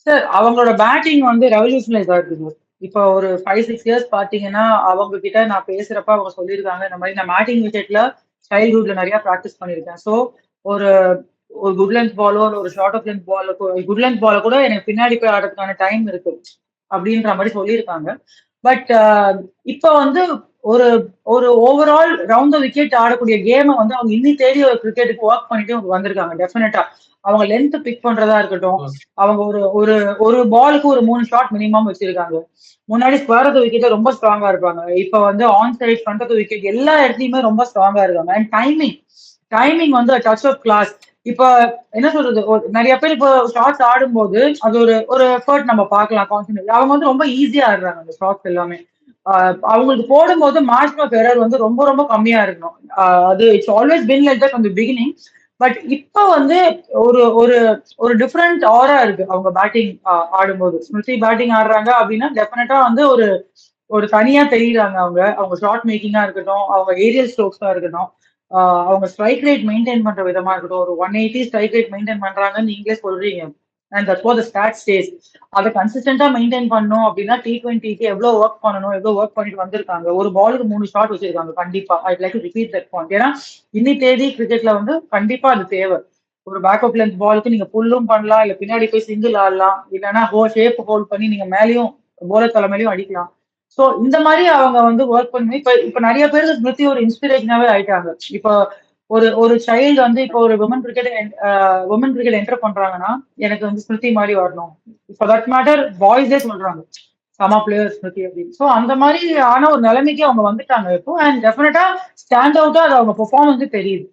Sir அவங்களோட batting வந்து revolutionise ஆயிருக்கு. இப்போ ஒரு 5-6 இயர்ஸ் பாத்தீங்கன்னா அவங்க கிட்ட நான் பேசுறப்ப அவங்க சொல்லியிருக்காங்க இந்த மாதிரி நான் பேட்டிங் விக்கெட்ல சைல்ட்ஹுட்ல நிறைய ப்ராக்டிஸ் பண்ணியிருக்கேன். ஸோ ஒரு ஒரு குட் லென்த் பாலோ ஒரு short of length ball good length பால கூட எனக்கு பின்னாடி போய் ஆடுறதுக்கான டைம் இருக்கு அப்படின்ற மாதிரி சொல்லியிருக்காங்க. பட் இப்ப வந்து ஒரு ஒரு ஓவரால் ரவுண்ட் த விக்கெட் ஆடக்கூடிய கேமை வந்து அவங்க இன்னி தேடி ஒரு கிரிக்கெட்டுக்கு ஒர்க் பண்ணிட்டு அவங்க வந்திருக்காங்க டெஃபினட்டா. அவங்க லென்த் பிக் பண்றதா இருக்கட்டும், அவங்க ஒரு ஒரு ஒரு பாலுக்கு ஒரு 3 ஷாட் மினிமம் வச்சிருக்காங்க. முன்னாடி ஸ்கொயர் ஆஃப் த விக்கெட்ல ரொம்ப ஸ்ட்ராங்கா இருப்பாங்க. இப்ப வந்து on side front of the wicket எல்லா இடத்துலயுமே ரொம்ப ஸ்ட்ராங்கா இருக்காங்க. அண்ட் டைமிங் டைமிங் வந்து டச் ஆஃப் கிளாஸ். இப்ப என்ன சொல்றது, நிறைய பேர் இப்போ ஷார்ட்ஸ் ஆடும்போது அது ஒரு ஒரு எஃபர்ட் நம்ம பார்க்கலாம் கான்சன்ட்ரேட். அவங்க வந்து ரொம்ப ஈஸியா ஆடுறாங்க அந்த ஷார்ட்ஸ் எல்லாமே. அவங்களுக்கு போடும்போது மார்ஜின் ஆஃப் எரர் வந்து ரொம்ப ரொம்ப கம்மியா இருக்கணும். அது it's always been like that from the beginning. But இப்ப வந்து ஒரு ஒரு ஒரு டிஃப்ரெண்ட் ஆரா இருக்கு அவங்க பேட்டிங் ஆடும்போது. ஸ்மிருதி பேட்டிங் ஆடுறாங்க அப்படின்னா டெஃபினட்டா வந்து ஒரு ஒரு தனியா தெரியுறாங்க. அவங்க அவங்க ஷார்ட் மேக்கிங்கா இருக்கட்டும், அவங்க ஏரியல் ஸ்ட்ரோக்ஸா இருக்கட்டும், அவங்க ஸ்ட்ரைக் ரேட் மெயின்டைன் பண்ற விதமா இருக்கட்டும். ஒரு 180 ஸ்ட்ரைக் ரேட் மெயின்டைன் பண்றாங்கன்னு நீங்களே சொல்றீங்க. And that's what the stat says. அதை கன்சிஸ்டன்டா மெயின்டைன் பண்ணணும் அப்படின்னா T20க்கு எவ்வளவு ஒர்க் பண்ணணும், எவ்வளவு ஒர்க் பண்ணிட்டு வந்திருக்காங்க. ஒரு பாலுக்கு 3 ஷாட் வச்சிருக்காங்க கண்டிப்பா. I like to repeat that point. ஏன்னா இன்னி தேதி கிரிக்கெட்ல வந்து கண்டிப்பா அது தேவை. ஒரு பேக் ஆஃப் லென்த் பாலுக்கு நீங்க புல்லும் பண்ணலாம், இல்ல பின்னாடி போய் சிங்கிள் ஆடலாம், இல்லைன்னா ஷேப் ஹோல்ட் பண்ணி நீங்க மேலேயும் போலர் தலைமையிலையும் அடிக்கலாம். சோ இந்த மாதிரி அவங்க வந்து ஒர்க் பண்ணி இப்ப இப்ப நிறைய பேருக்கு ஸ்மிருதி ஒரு இன்ஸ்பிரேஷனாவே ஆயிட்டாங்க. இப்ப ஒரு ஒரு சைல்டு வந்து இப்போ ஒரு உமன் கிரிக்கெட் என்டர் பண்றாங்கன்னா எனக்கு வந்து ஸ்மிருதி மாதிரி வரணும். ஃபார் தட் மேட்டர் பாய்ஸே சொல்றாங்க சமா பிளேயர் ஸ்மிருதி அப்படின்னு. ஸோ அந்த மாதிரி ஆன ஒரு நிலைமைக்கு அவங்க வந்துட்டாங்க இப்போ. அண்ட் டெஃபினட்டா ஸ்டாண்ட் அவுட்டா அது அவங்க பெர்ஃபார்மன்ஸே தெரியுது.